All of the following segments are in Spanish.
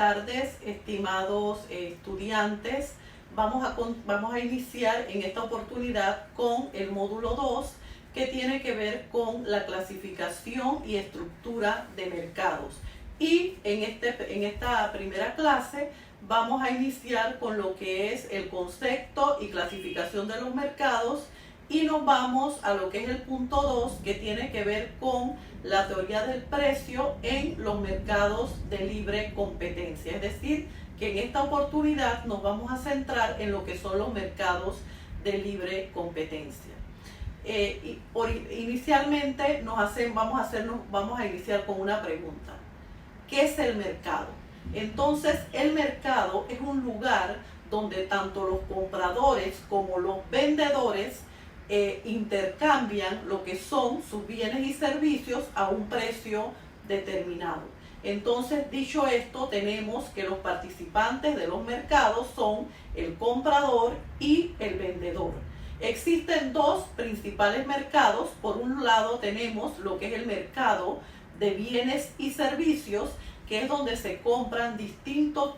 tardes, estimados estudiantes. Vamos a iniciar en esta oportunidad con el módulo 2, que tiene que ver con la clasificación y estructura de mercados. Y en esta primera clase vamos a iniciar con lo que es el concepto y clasificación de los mercados, y nos vamos a lo que es el punto 2, que tiene que ver con la teoría del precio en los mercados de libre competencia. Es decir, que en esta oportunidad nos vamos a centrar en lo que son los mercados de libre competencia. Inicialmente vamos a iniciar con una pregunta. ¿Qué es el mercado? Entonces, el mercado es un lugar donde tanto los compradores como los vendedores intercambian lo que son sus bienes y servicios a un precio determinado. Entonces, dicho esto, tenemos que los participantes de los mercados son el comprador y el vendedor. Existen dos principales mercados. Por un lado tenemos lo que es el mercado de bienes y servicios, que es donde se compran distintos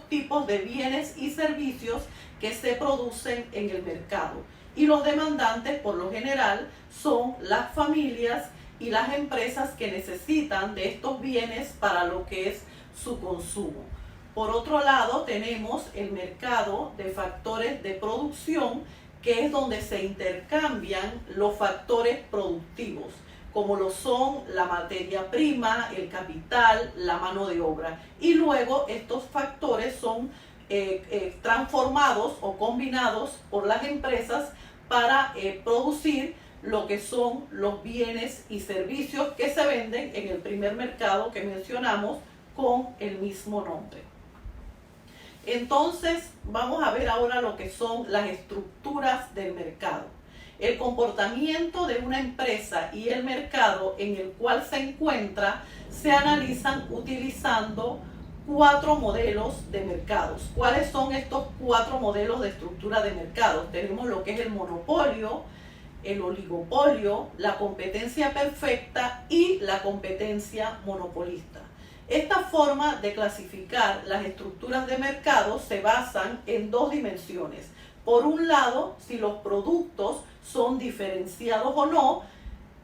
tipos de bienes y servicios que se producen en el mercado. Y los demandantes, por lo general, son las familias y las empresas que necesitan de estos bienes para lo que es su consumo. Por otro lado, tenemos el mercado de factores de producción, que es donde se intercambian los factores productivos, como lo son la materia prima, el capital, la mano de obra. Y luego estos factores son transformados o combinados por las empresas para producir lo que son los bienes y servicios que se venden en el primer mercado que mencionamos con el mismo nombre. Entonces, vamos a ver ahora lo que son las estructuras del mercado. El comportamiento de una empresa y el mercado en el cual se encuentra se analizan utilizando 4 modelos de mercados. ¿Cuáles son estos 4 modelos de estructura de mercados? Tenemos lo que es el monopolio, el oligopolio, la competencia perfecta y la competencia monopolista. Esta forma de clasificar las estructuras de mercado se basan en 2 dimensiones. Por un lado, si los productos son diferenciados o no,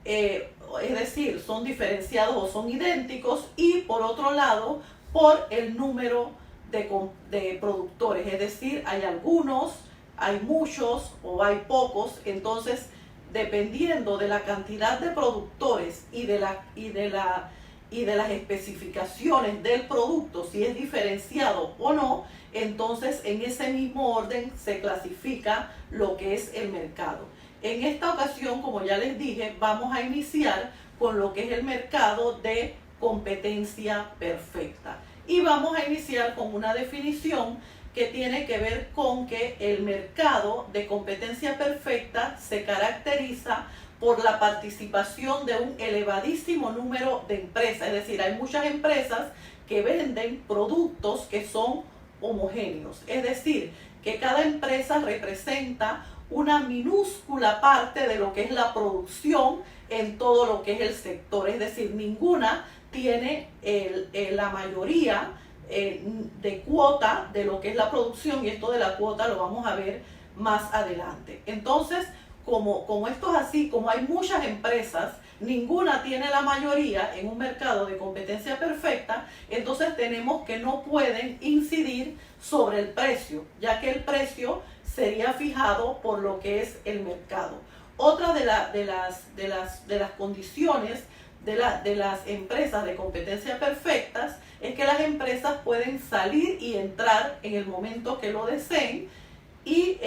es decir, son diferenciados o son idénticos, y por otro lado, por el número de productores, es decir, hay algunos, hay muchos o hay pocos. Entonces, dependiendo de la cantidad de productores y de las especificaciones del producto, si es diferenciado o no, entonces en ese mismo orden se clasifica lo que es el mercado. En esta ocasión, como ya les dije, vamos a iniciar con lo que es el mercado de competencia perfecta. Y vamos a iniciar con una definición que tiene que ver con que el mercado de competencia perfecta se caracteriza por la participación de un elevadísimo número de empresas. Es decir, hay muchas empresas que venden productos que son homogéneos. Es decir, que cada empresa representa una minúscula parte de lo que es la producción en todo lo que es el sector. Es decir, ninguna tiene la mayoría de cuota de lo que es la producción, y esto de la cuota lo vamos a ver más adelante. Entonces, como esto es así, como hay muchas empresas, ninguna tiene la mayoría en un mercado de competencia perfecta, entonces tenemos que no pueden incidir sobre el precio, ya que el precio sería fijado por lo que es el mercado. Otra de las condiciones de las empresas de competencia perfectas es que las empresas pueden salir y entrar en el momento que lo deseen, y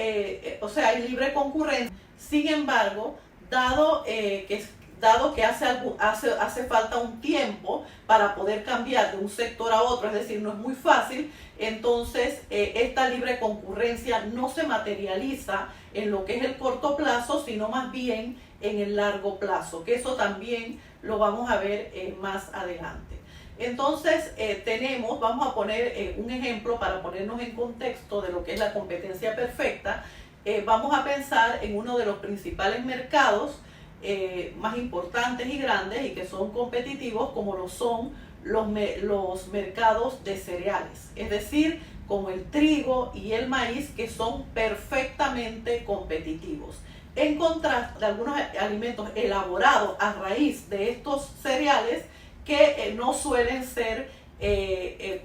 o sea, hay libre concurrencia. Sin embargo, dado que hace falta un tiempo para poder cambiar de un sector a otro, es decir, no es muy fácil, entonces esta libre concurrencia no se materializa en lo que es el corto plazo, sino más bien en el largo plazo, que eso también lo vamos a ver más adelante. Entonces vamos a poner un ejemplo para ponernos en contexto de lo que es la competencia perfecta. Vamos a pensar en uno de los principales mercados más importantes y grandes y que son competitivos, como lo son los mercados de cereales, es decir, como el trigo y el maíz, que son perfectamente competitivos. En contraste de algunos alimentos elaborados a raíz de estos cereales que no suelen ser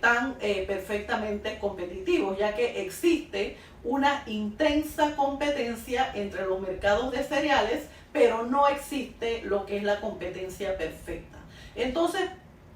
tan perfectamente competitivos, ya que existe una intensa competencia entre los mercados de cereales, pero no existe lo que es la competencia perfecta. Entonces,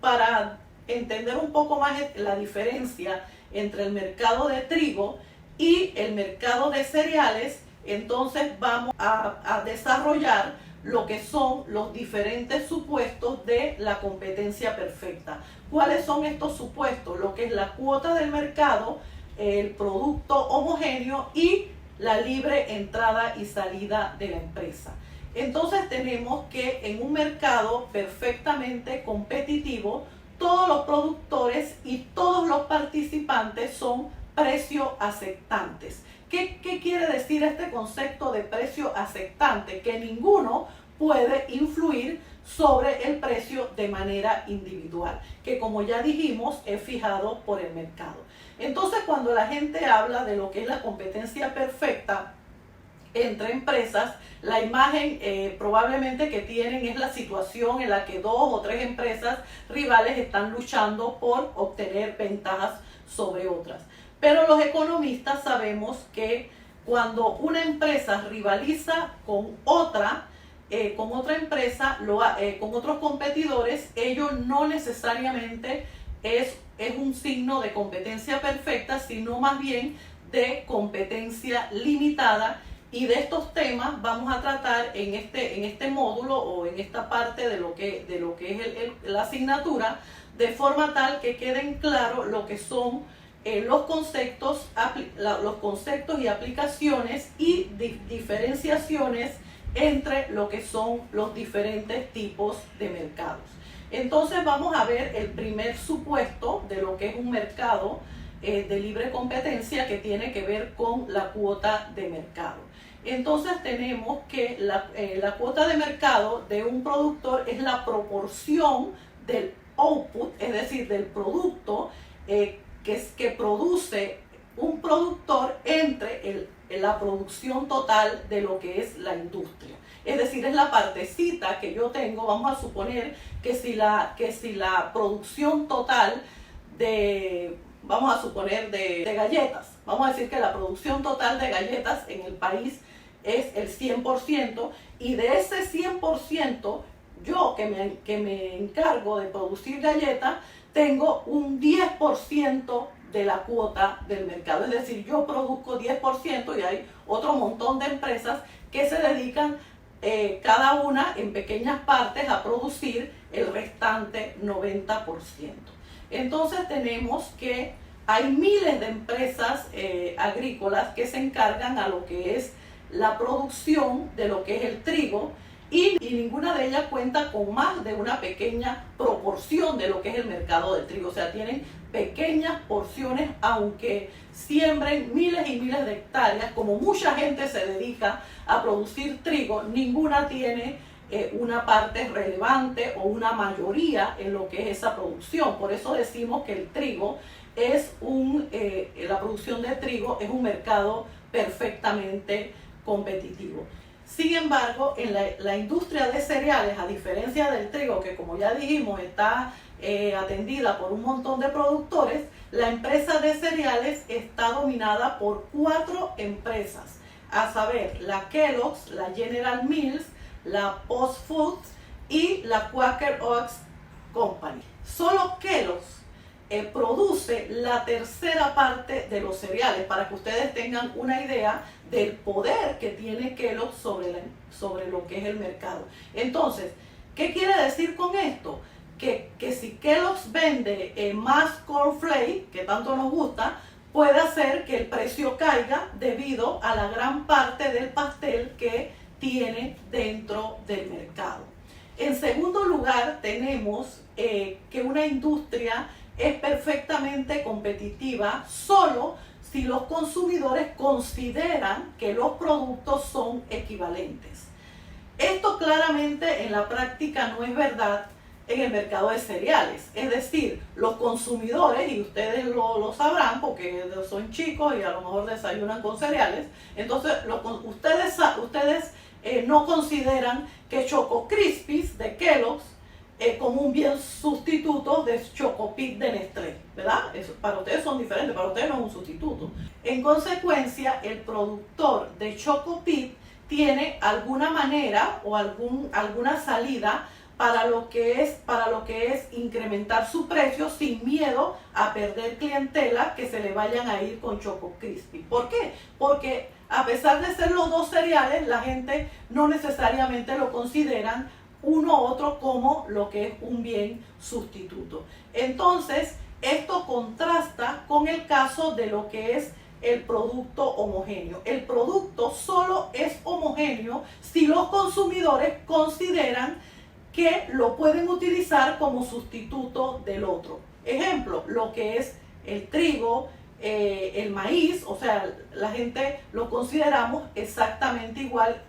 para entender un poco más la diferencia entre el mercado de trigo y el mercado de cereales, entonces vamos a desarrollar lo que son los diferentes supuestos de la competencia perfecta. ¿Cuáles son estos supuestos? Lo que es la cuota del mercado, el producto homogéneo y la libre entrada y salida de la empresa. Entonces tenemos que en un mercado perfectamente competitivo, todos los productores y todos los participantes son precio aceptantes. ¿Qué quiere decir este concepto de precio aceptante? Que ninguno puede influir sobre el precio de manera individual, que como ya dijimos es fijado por el mercado. Entonces, cuando la gente habla de lo que es la competencia perfecta entre empresas, la imagen probablemente que tienen es la situación en la que 2 o 3 empresas rivales están luchando por obtener ventajas sobre otras. Pero los economistas sabemos que cuando una empresa rivaliza con otra empresa, con otros competidores, ello no necesariamente es un signo de competencia perfecta, sino más bien de competencia limitada. Y de estos temas vamos a tratar en este módulo o en esta parte de lo que es la asignatura, de forma tal que queden claros lo que son los conceptos y aplicaciones y diferenciaciones entre lo que son los diferentes tipos de mercados. Entonces vamos a ver el primer supuesto de lo que es un mercado de libre competencia, que tiene que ver con la cuota de mercado. Entonces tenemos que la cuota de mercado de un productor es la proporción del output, es decir, del producto que produce un productor entre la producción total de lo que es la industria. Es decir, es la partecita que yo tengo. Vamos a suponer que si la producción total de galletas, vamos a decir que la producción total de galletas en el país es el 100%, y de ese 100%, yo que me encargo de producir galletas, tengo un 10% de la cuota del mercado. Es decir, yo produzco 10% y hay otro montón de empresas que se dedican cada una en pequeñas partes a producir el restante 90%. Entonces tenemos que hay miles de empresas agrícolas que se encargan a lo que es la producción de lo que es el trigo, y ninguna de ellas cuenta con más de una pequeña proporción de lo que es el mercado del trigo. O sea, tienen pequeñas porciones, aunque siembren miles y miles de hectáreas. Como mucha gente se dedica a producir trigo, ninguna tiene una parte relevante o una mayoría en lo que es esa producción. Por eso decimos que el trigo la producción de trigo es un mercado perfectamente competitivo. Sin embargo, en la industria de cereales, a diferencia del trigo, que como ya dijimos está atendida por un montón de productores, la empresa de cereales está dominada por 4 empresas, a saber, la Kellogg's, la General Mills, la Post Foods y la Quaker Oats Company. Solo Kellogg's produce la tercera parte de los cereales, para que ustedes tengan una idea del poder que tiene Kellogg's sobre lo que es el mercado. Entonces, ¿qué quiere decir con esto? Que si Kellogg's vende más cornflakes, que tanto nos gusta, puede hacer que el precio caiga debido a la gran parte del pastel que tiene dentro del mercado. En segundo lugar, tenemos que una industria es perfectamente competitiva solo si los consumidores consideran que los productos son equivalentes. Esto claramente en la práctica no es verdad, en el mercado de cereales. Es decir, los consumidores, y ustedes lo sabrán porque son chicos y a lo mejor desayunan con cereales, entonces ustedes no consideran que Choco Crispies de Kellogg's como un bien sustituto de Choco Pit de Nestlé, ¿verdad? Eso, para ustedes son diferentes, para ustedes no es un sustituto. En consecuencia, el productor de Choco Pit tiene alguna manera o alguna salida para lo que es incrementar su precio sin miedo a perder clientela que se le vayan a ir con Choco Crispy. ¿Por qué? Porque a pesar de ser los dos cereales, la gente no necesariamente lo consideran uno u otro como lo que es un bien sustituto. Entonces, esto contrasta con el caso de lo que es el producto homogéneo. El producto solo es homogéneo si los consumidores consideran que lo pueden utilizar como sustituto del otro. Ejemplo, lo que es el trigo, el maíz, o sea, la gente lo consideramos exactamente igual,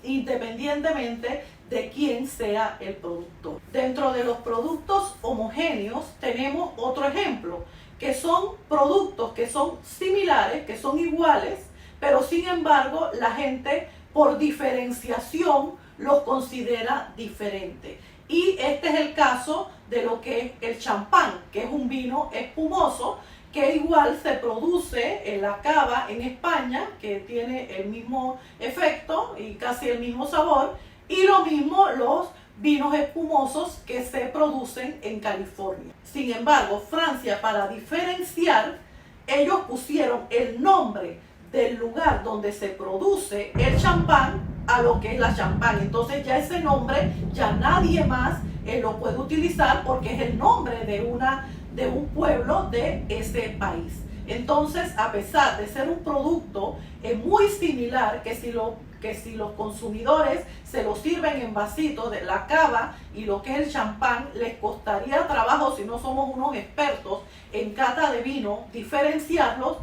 independientemente de quién sea el productor. Dentro de los productos homogéneos tenemos otro ejemplo, que son productos que son similares, que son iguales, pero sin embargo la gente por diferenciación los considera diferentes. Y este es el caso de lo que es el champán, que es un vino espumoso, que igual se produce en la cava en España, que tiene el mismo efecto y casi el mismo sabor, y lo mismo los vinos espumosos que se producen en California. Sin embargo, Francia, para diferenciar, ellos pusieron el nombre del lugar donde se produce el champán a lo que es la champán. Entonces ya ese nombre ya nadie más lo puede utilizar porque es el nombre de un pueblo de ese país. Entonces, a pesar de ser un producto muy similar, que si los consumidores se lo sirven en vasitos de la cava y lo que es el champán, les costaría trabajo, si no somos unos expertos en cata de vino, diferenciarlos.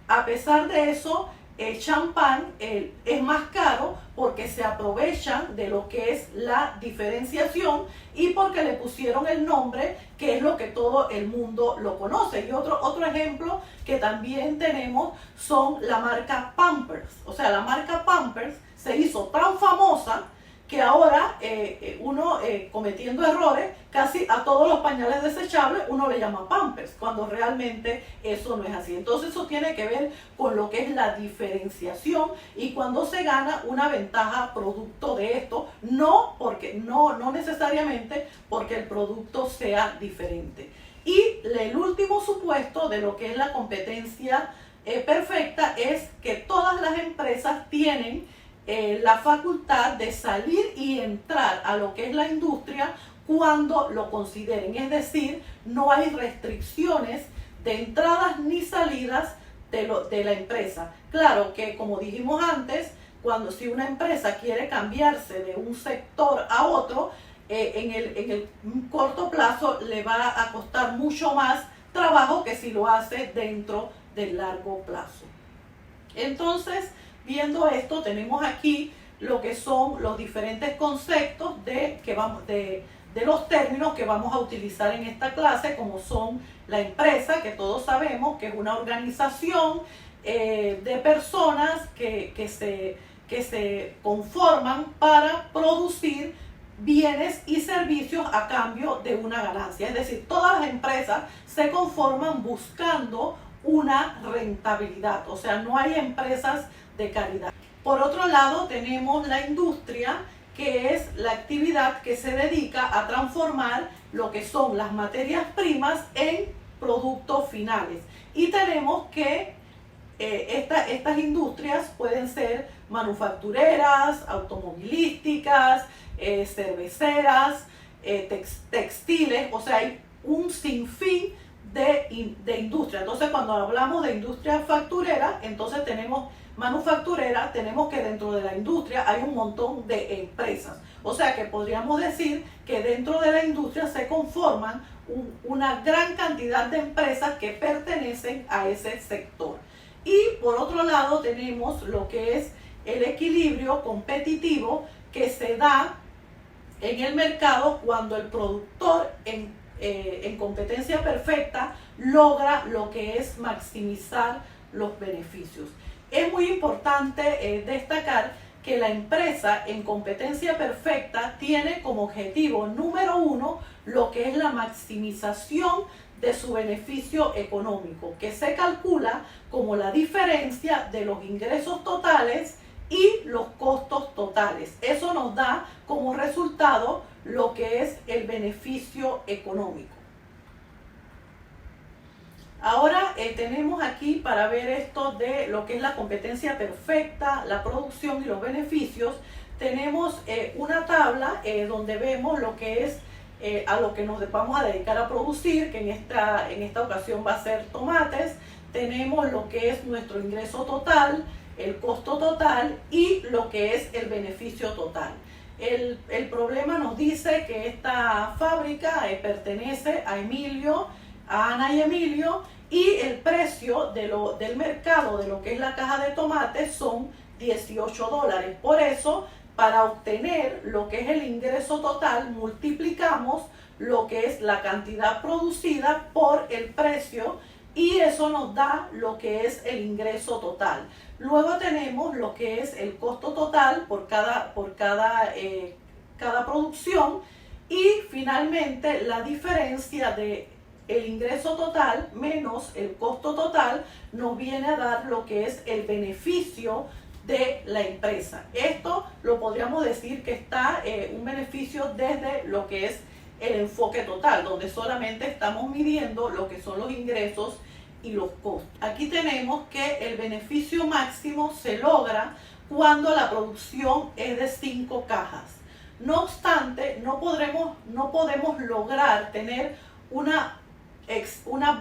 A pesar de eso, el champán es más caro porque se aprovechan de lo que es la diferenciación y porque le pusieron el nombre, que es lo que todo el mundo lo conoce. Y otro ejemplo que también tenemos son la marca Pampers. O sea, la marca Pampers se hizo tan famosa que ahora uno cometiendo errores, casi a todos los pañales desechables uno le llama Pampers, cuando realmente eso no es así. Entonces eso tiene que ver con lo que es la diferenciación y cuando se gana una ventaja producto de esto, no necesariamente porque el producto sea diferente. Y el último supuesto de lo que es la competencia perfecta es que todas las empresas tienen la facultad de salir y entrar a lo que es la industria cuando lo consideren. Es decir, no hay restricciones de entradas ni salidas de la empresa. Claro que, como dijimos antes, si una empresa quiere cambiarse de un sector a otro, en el corto plazo le va a costar mucho más trabajo que si lo hace dentro del largo plazo. Entonces, viendo esto, tenemos aquí lo que son los diferentes conceptos de los términos que vamos a utilizar en esta clase, como son la empresa, que todos sabemos que es una organización de personas que se conforman para producir bienes y servicios a cambio de una ganancia. Es decir, todas las empresas se conforman buscando una rentabilidad, o sea, no hay empresas de caridad. Por otro lado, tenemos la industria, que es la actividad que se dedica a transformar lo que son las materias primas en productos finales. Y tenemos que estas industrias pueden ser manufactureras, automovilísticas, cerveceras, textiles, o sea, hay un sinfín de industria. Entonces, cuando hablamos de industria facturera, entonces tenemos manufacturera, tenemos que dentro de la industria hay un montón de empresas. O sea que podríamos decir que dentro de la industria se conforman una gran cantidad de empresas que pertenecen a ese sector. Y por otro lado tenemos lo que es el equilibrio competitivo que se da en el mercado cuando el productor en competencia perfecta logra lo que es maximizar los beneficios. Es muy importante destacar que la empresa en competencia perfecta tiene como objetivo número uno lo que es la maximización de su beneficio económico, que se calcula como la diferencia de los ingresos totales y los costos totales. Eso nos da como resultado lo que es el beneficio económico. Ahora tenemos aquí para ver esto de lo que es la competencia perfecta, la producción y los beneficios. Tenemos una tabla donde vemos lo que es a lo que nos vamos a dedicar a producir, que en esta ocasión va a ser tomates. Tenemos lo que es nuestro ingreso total, el costo total y lo que es el beneficio total. El problema nos dice que esta fábrica pertenece a Emilio, a Ana y Emilio, y el precio del mercado de lo que es la caja de tomates son $18. Por eso, para obtener lo que es el ingreso total, multiplicamos lo que es la cantidad producida por el precio y eso nos da lo que es el ingreso total. Luego tenemos lo que es el costo total por cada producción y finalmente la diferencia de el ingreso total menos el costo total nos viene a dar lo que es el beneficio de la empresa. Esto lo podríamos decir que está un beneficio desde lo que es el enfoque total, donde solamente estamos midiendo lo que son los ingresos y los costos. Aquí tenemos que el beneficio máximo se logra cuando la producción es de 5 cajas. No obstante, no podemos lograr tener una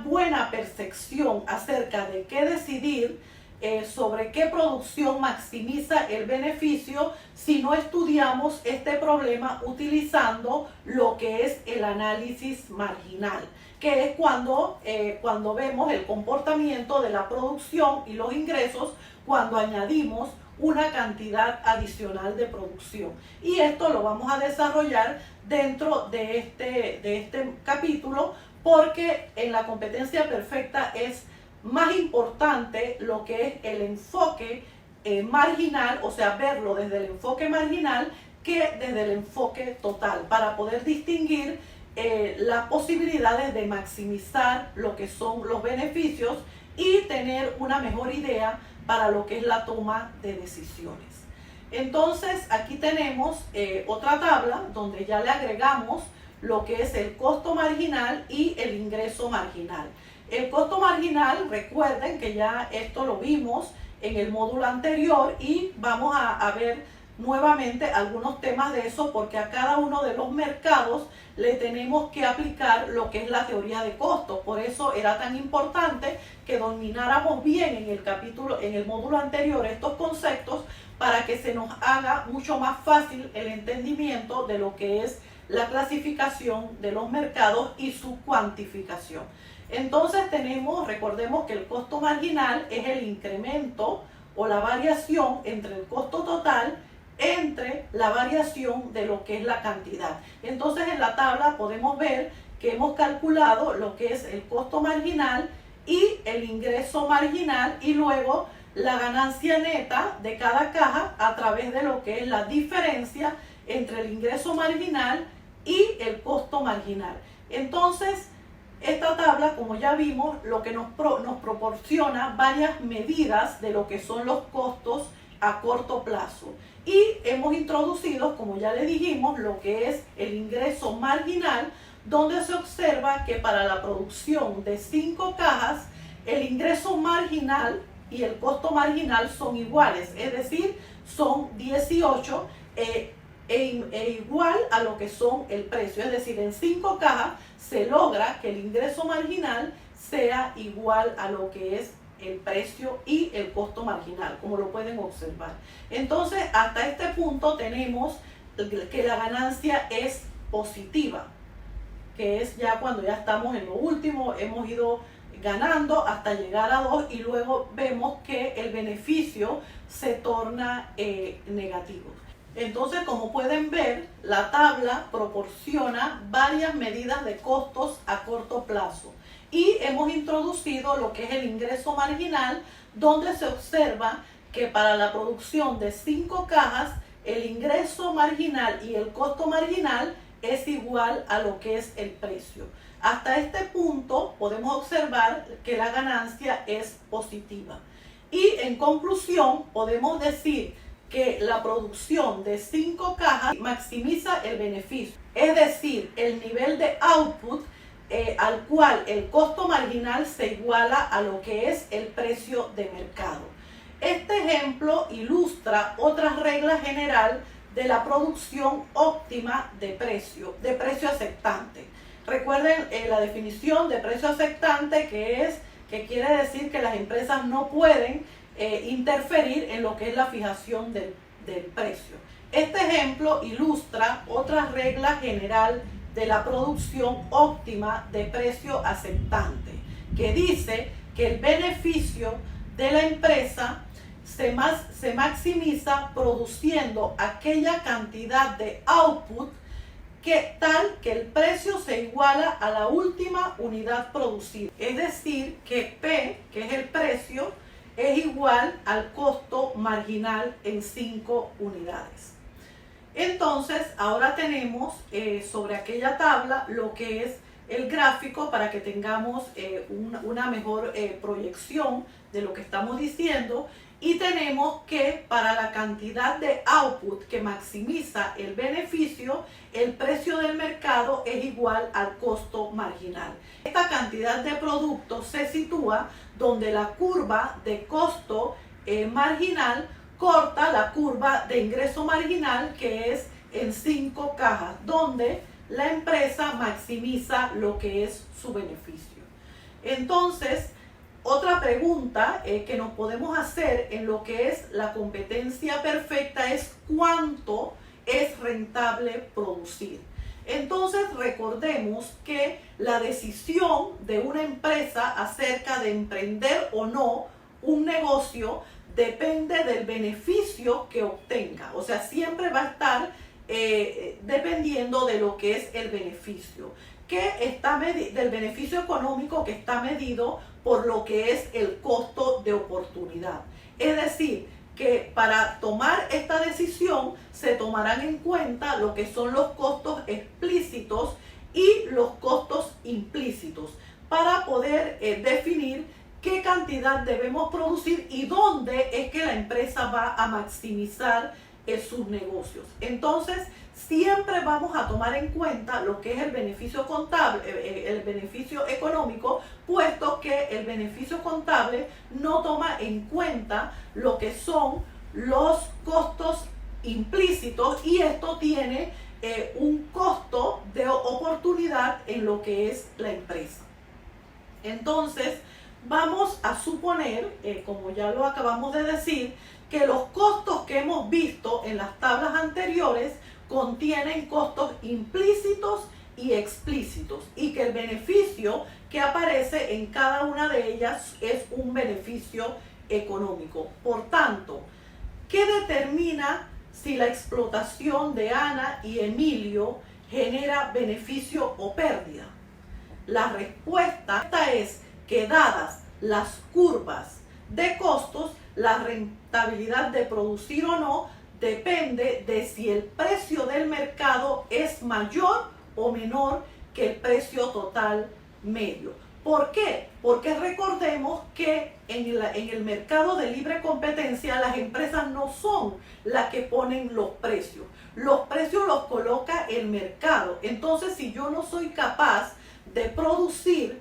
buena percepción acerca de qué decidir sobre qué producción maximiza el beneficio si no estudiamos este problema utilizando lo que es el análisis marginal, que es cuando vemos el comportamiento de la producción y los ingresos cuando añadimos una cantidad adicional de producción. Y esto lo vamos a desarrollar dentro de este capítulo, porque en la competencia perfecta es más importante lo que es el enfoque marginal, o sea, verlo desde el enfoque marginal que desde el enfoque total, para poder distinguir las posibilidades de maximizar lo que son los beneficios y tener una mejor idea para lo que es la toma de decisiones. Entonces, aquí tenemos otra tabla donde ya le agregamos lo que es el costo marginal y el ingreso marginal. El costo marginal, recuerden que ya esto lo vimos en el módulo anterior y vamos a ver nuevamente algunos temas de eso, porque a cada uno de los mercados le tenemos que aplicar lo que es la teoría de costos. Por eso era tan importante que domináramos bien en el módulo anterior estos conceptos, para que se nos haga mucho más fácil el entendimiento de lo que es la clasificación de los mercados y su cuantificación. Entonces recordemos que el costo marginal es el incremento o la variación entre el costo total entre la variación de lo que es la cantidad. Entonces en la tabla podemos ver que hemos calculado lo que es el costo marginal y el ingreso marginal y luego la ganancia neta de cada caja a través de lo que es la diferencia entre el ingreso marginal y el costo marginal. Entonces, esta tabla, como ya vimos, lo que nos proporciona varias medidas de lo que son los costos a corto plazo. Y hemos introducido, como ya le dijimos, lo que es el ingreso marginal, donde se observa que para la producción de 5 cajas, el ingreso marginal y el costo marginal son iguales, es decir, son 18 igual a lo que son el precio, es decir, en 5 cajas se logra que el ingreso marginal sea igual a lo que es el precio y el costo marginal, como lo pueden observar. Entonces, hasta este punto tenemos que la ganancia es positiva, que es ya cuando ya estamos en lo último, hemos ido ganando hasta llegar a 2 y luego vemos que el beneficio se torna negativo. Entonces, como pueden ver, la tabla proporciona varias medidas de costos a corto plazo y hemos introducido lo que es el ingreso marginal, donde se observa que para la producción de 5 cajas el ingreso marginal y el costo marginal es igual a lo que es el precio. Hasta este punto podemos observar que la ganancia es positiva. Y en conclusión podemos decir que la producción de 5 cajas maximiza el beneficio, es decir, el nivel de output al cual el costo marginal se iguala a lo que es el precio de mercado. Este ejemplo ilustra otra regla general de la producción óptima de precio aceptante. Recuerden la definición de precio aceptante, que quiere decir que las empresas no pueden interferir en lo que es la fijación del precio. Este ejemplo ilustra otra regla general de la producción óptima de precio aceptante, que dice que el beneficio de la empresa se maximiza produciendo aquella cantidad de output tal que el precio se iguala a la última unidad producida. Es decir, que P, que es el precio, es igual al costo marginal en 5 unidades. Entonces, ahora tenemos sobre aquella tabla lo que es el gráfico para que tengamos una mejor proyección de lo que estamos diciendo. Y tenemos que para la cantidad de output que maximiza el beneficio, el precio del mercado es igual al costo marginal. Esta cantidad de productos se sitúa donde la curva de costo marginal corta la curva de ingreso marginal, que es en 5 cajas, donde la empresa maximiza lo que es su beneficio. Entonces, otra pregunta que nos podemos hacer en lo que es la competencia perfecta es ¿cuánto es rentable producir? Entonces recordemos que la decisión de una empresa acerca de emprender o no un negocio depende del beneficio que obtenga. O sea, siempre va a estar dependiendo de lo que es el beneficio, del beneficio económico que está medido por lo que es el costo de oportunidad. Es decir, que para tomar esta decisión se tomarán en cuenta lo que son los costos explícitos y los costos implícitos para poder definir qué cantidad debemos producir y dónde es que la empresa va a maximizar sus negocios. Entonces, siempre vamos a tomar en cuenta lo que es el beneficio contable, el beneficio económico, puesto que el beneficio contable no toma en cuenta lo que son los costos implícitos, y esto tiene un costo de oportunidad en lo que es la empresa. Entonces, vamos a suponer, como ya lo acabamos de decir, que los costos que hemos visto en las tablas anteriores contienen costos implícitos y explícitos, y que el beneficio que aparece en cada una de ellas es un beneficio económico. Por tanto, ¿qué determina si la explotación de Ana y Emilio genera beneficio o pérdida? La respuesta es que dadas las curvas de costos, la rentabilidad de producir o no depende de si el precio del mercado es mayor o menor que el precio total medio. ¿Por qué? Porque recordemos que en el mercado de libre competencia las empresas no son las que ponen los precios los coloca el mercado. Entonces, si yo no soy capaz de producir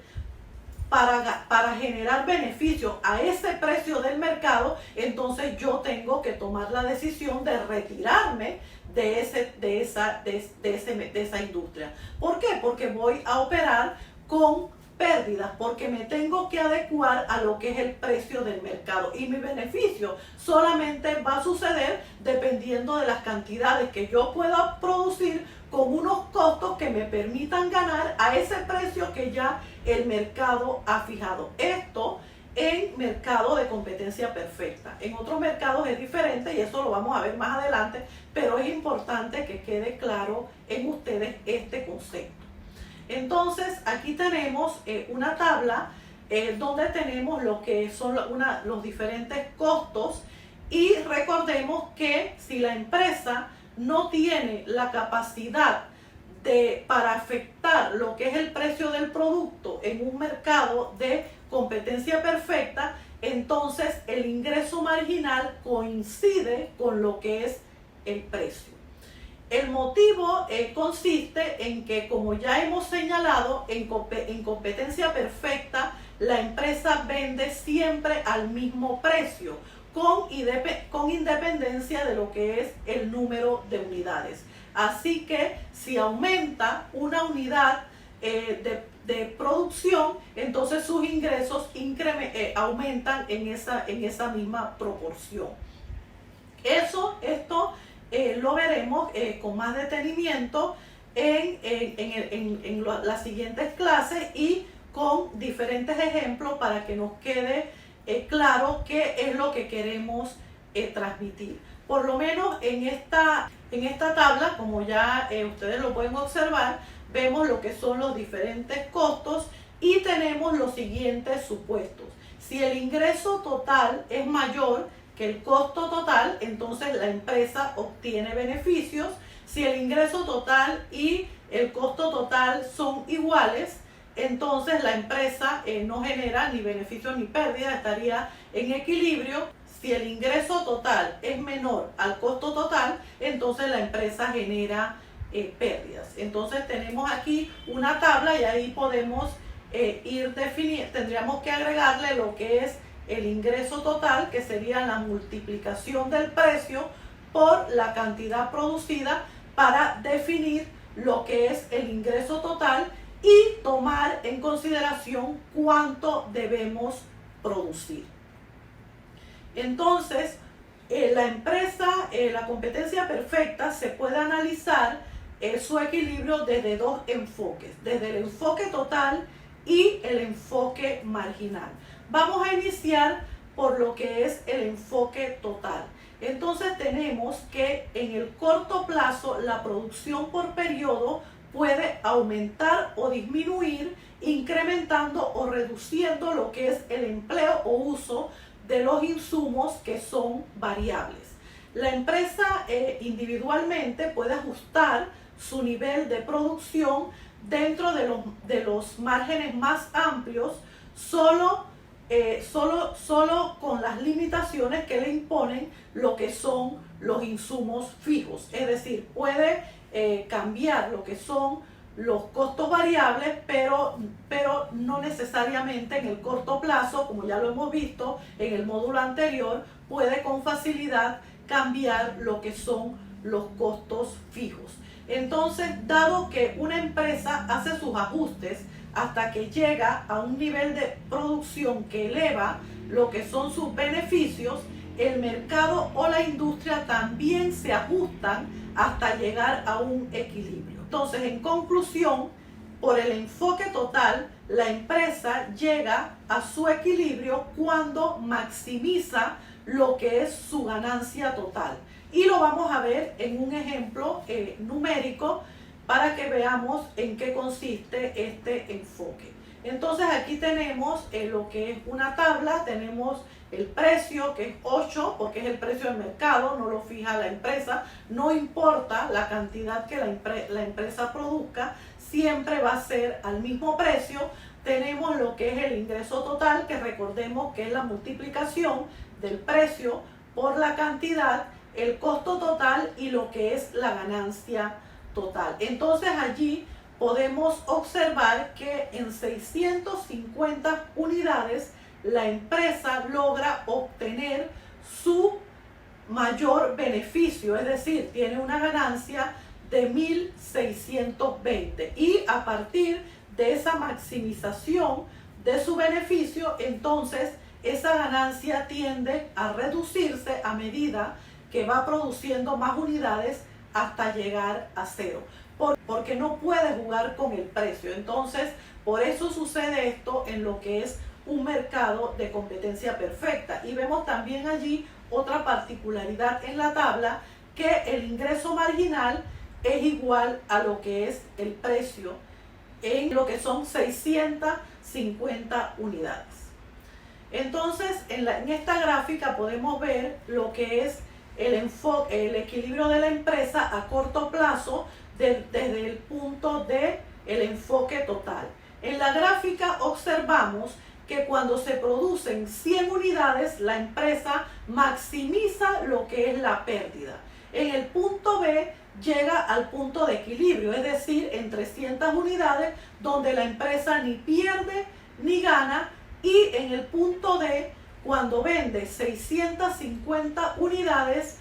para generar beneficios a ese precio del mercado, entonces yo tengo que tomar la decisión de retirarme de esa industria. ¿Por qué? Porque voy a operar con pérdidas, porque me tengo que adecuar a lo que es el precio del mercado, y mi beneficio solamente va a suceder dependiendo de las cantidades que yo pueda producir con unos costos que me permitan ganar a ese precio que ya el mercado ha fijado. Esto en mercado de competencia perfecta. En otros mercados es diferente y eso lo vamos a ver más adelante, pero es importante que quede claro en ustedes este concepto. Entonces aquí tenemos una tabla donde tenemos lo que son los diferentes costos, y recordemos que si la empresa no tiene la capacidad para afectar lo que es el precio del producto en un mercado de competencia perfecta, entonces el ingreso marginal coincide con lo que es el precio. El motivo consiste en que, como ya hemos señalado, en competencia perfecta la empresa vende siempre al mismo precio, con independencia de lo que es el número de unidades. Así que si aumenta una unidad de producción, entonces sus ingresos aumentan en esa misma proporción. Esto lo veremos con más detenimiento en las siguientes clases y con diferentes ejemplos para que nos quede claro qué es lo que queremos transmitir. Por lo menos en esta tabla, como ya ustedes lo pueden observar, vemos lo que son los diferentes costos y tenemos los siguientes supuestos. Si el ingreso total es mayor que el costo total, entonces la empresa obtiene beneficios. Si el ingreso total y el costo total son iguales, entonces la empresa no genera ni beneficios ni pérdidas, estaría en equilibrio. Si el ingreso total es menor al costo total, entonces la empresa genera pérdidas. Entonces tenemos aquí una tabla y ahí podemos ir definiendo, tendríamos que agregarle lo que es el ingreso total, que sería la multiplicación del precio por la cantidad producida, para definir lo que es el ingreso total y tomar en consideración cuánto debemos producir. Entonces, la empresa, la competencia perfecta, se puede analizar su equilibrio desde dos enfoques, desde el enfoque total y el enfoque marginal. Vamos a iniciar por lo que es el enfoque total. Entonces tenemos que en el corto plazo la producción por periodo puede aumentar o disminuir, incrementando o reduciendo lo que es el empleo o uso de los insumos que son variables. La empresa individualmente puede ajustar su nivel de producción dentro de los márgenes más amplios, solo con las limitaciones que le imponen lo que son los insumos fijos. Es decir, puede cambiar lo que son los costos variables, pero no necesariamente en el corto plazo, como ya lo hemos visto en el módulo anterior, puede con facilidad cambiar lo que son los costos fijos. Entonces, dado que una empresa hace sus ajustes hasta que llega a un nivel de producción que eleva lo que son sus beneficios, el mercado o la industria también se ajustan hasta llegar a un equilibrio. Entonces, en conclusión, por el enfoque total, la empresa llega a su equilibrio cuando maximiza lo que es su ganancia total. Y lo vamos a ver en un ejemplo numérico para que veamos en qué consiste este enfoque. Entonces aquí tenemos lo que es una tabla, tenemos el precio, que es 8, porque es el precio del mercado, no lo fija la empresa, no importa la cantidad que la empresa produzca, siempre va a ser al mismo precio. Tenemos lo que es el ingreso total, que recordemos que es la multiplicación del precio por la cantidad, el costo total y lo que es la ganancia total. Entonces allí podemos observar que en 650 unidades la empresa logra obtener su mayor beneficio, es decir, tiene una ganancia de 1.620, y a partir de esa maximización de su beneficio, entonces esa ganancia tiende a reducirse a medida que va produciendo más unidades hasta llegar a cero, porque no puede jugar con el precio. Entonces, por eso sucede esto en lo que es un mercado de competencia perfecta. Y vemos también allí otra particularidad en la tabla, que el ingreso marginal es igual a lo que es el precio en lo que son 650 unidades. Entonces, en esta gráfica podemos ver lo que es el equilibrio de la empresa a corto plazo desde el punto de el enfoque total. En la gráfica observamos que cuando se producen 100 unidades, la empresa maximiza lo que es la pérdida. En el punto B llega al punto de equilibrio, es decir, en 300 unidades, donde la empresa ni pierde ni gana, y en el punto D, cuando vende 650 unidades,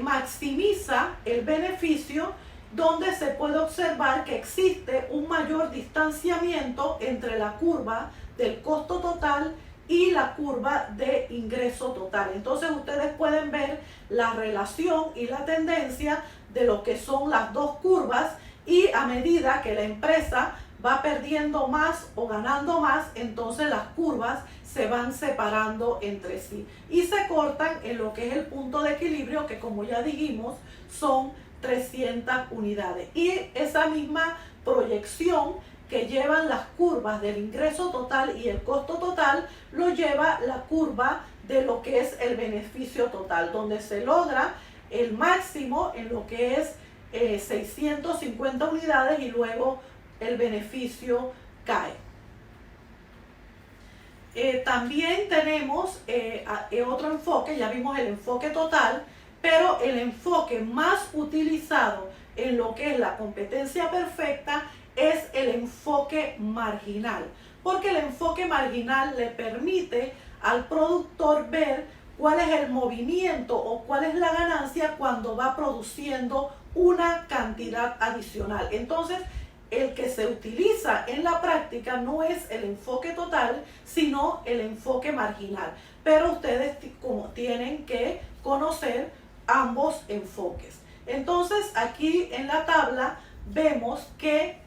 maximiza el beneficio, donde se puede observar que existe un mayor distanciamiento entre la curva del costo total y la curva de ingreso total. Entonces ustedes pueden ver la relación y la tendencia de lo que son las dos curvas, y a medida que la empresa va perdiendo más o ganando más, entonces las curvas se van separando entre sí y se cortan en lo que es el punto de equilibrio, que como ya dijimos son 300 unidades. Y esa misma proyección que llevan las curvas del ingreso total y el costo total, lo lleva la curva de lo que es el beneficio total, donde se logra el máximo en lo que es 650 unidades y luego el beneficio cae. También tenemos otro enfoque, ya vimos el enfoque total, pero el enfoque más utilizado en lo que es la competencia perfecta es el enfoque marginal, porque el enfoque marginal le permite al productor ver cuál es el movimiento o cuál es la ganancia cuando va produciendo una cantidad adicional. Entonces, el que se utiliza en la práctica no es el enfoque total, sino el enfoque marginal. Pero ustedes tienen que conocer ambos enfoques. Entonces, aquí en la tabla vemos que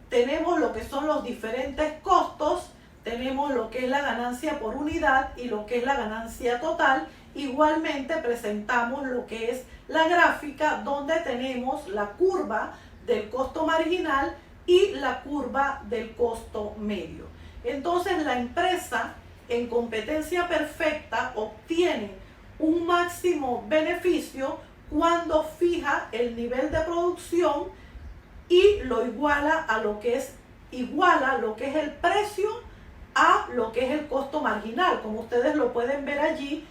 tenemos lo que son los diferentes costos, tenemos lo que es la ganancia por unidad y lo que es la ganancia total. Igualmente presentamos lo que es la gráfica, donde tenemos la curva del costo marginal y la curva del costo medio. Entonces la empresa en competencia perfecta obtiene un máximo beneficio cuando fija el nivel de producción y lo iguala a lo que es el precio a lo que es el costo marginal, como ustedes lo pueden ver allí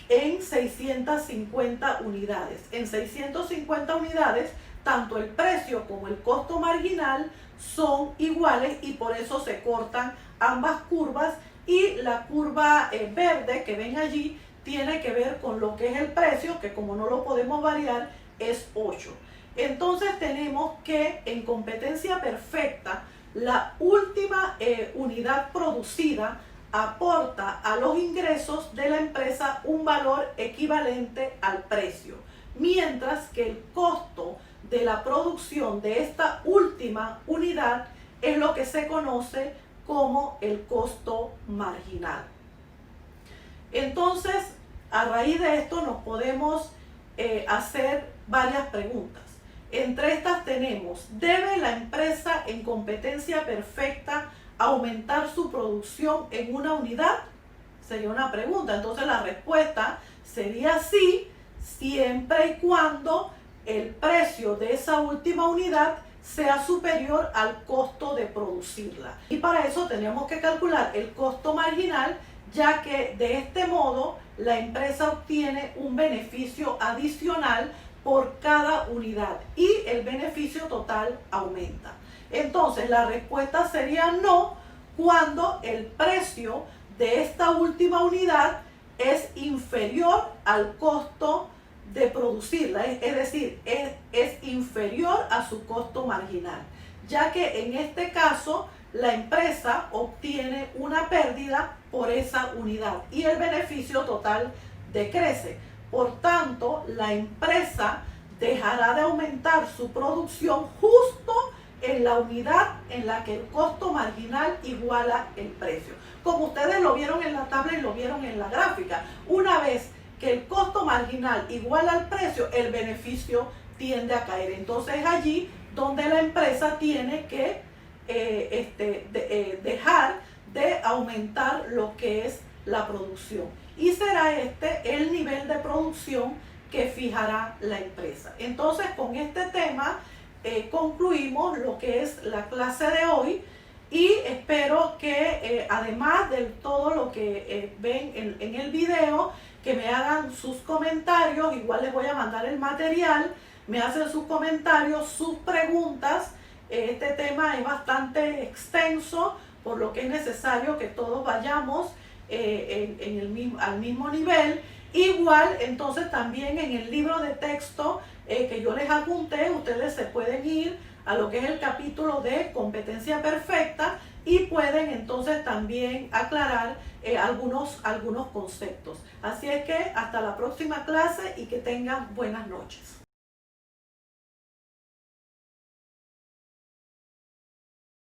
en 650 unidades. En 650 unidades, tanto el precio como el costo marginal son iguales y por eso se cortan ambas curvas, y la curva verde que ven allí tiene que ver con lo que es el precio, que como no lo podemos variar es 8. Entonces tenemos que en competencia perfecta la última unidad producida aporta a los ingresos de la empresa un valor equivalente al precio, mientras que el costo de la producción de esta última unidad es lo que se conoce como el costo marginal. Entonces, a raíz de esto nos podemos hacer varias preguntas. Entre estas tenemos: ¿debe la empresa en competencia perfecta aumentar su producción en una unidad? Sería una pregunta. Entonces la respuesta sería sí, siempre y cuando el precio de esa última unidad sea superior al costo de producirla. Y para eso tenemos que calcular el costo marginal, ya que de este modo la empresa obtiene un beneficio adicional por cada unidad y el beneficio total aumenta. Entonces la respuesta sería no, cuando el precio de esta última unidad es inferior al costo de producirla, es decir, es inferior a su costo marginal, ya que en este caso la empresa obtiene una pérdida por esa unidad y el beneficio total decrece. Por tanto, la empresa dejará de aumentar su producción justo en la unidad en la que el costo marginal iguala el precio. Como ustedes lo vieron en la tabla y lo vieron en la gráfica, una vez que el costo marginal iguala al precio, el beneficio tiende a caer. Entonces es allí donde la empresa tiene que dejar de aumentar lo que es la producción. Y será el nivel de producción que fijará la empresa. Entonces, con este tema concluimos lo que es la clase de hoy y espero que además de todo lo que ven en el video, que me hagan sus comentarios. Igual les voy a mandar el material, me hacen sus comentarios, sus preguntas. Este tema es bastante extenso, por lo que es necesario que todos vayamos al mismo nivel. Igual, entonces, también en el libro de texto que yo les adjunté, ustedes se pueden ir a lo que es el capítulo de competencia perfecta y pueden entonces también aclarar algunos conceptos. Así es que hasta la próxima clase y que tengan buenas noches.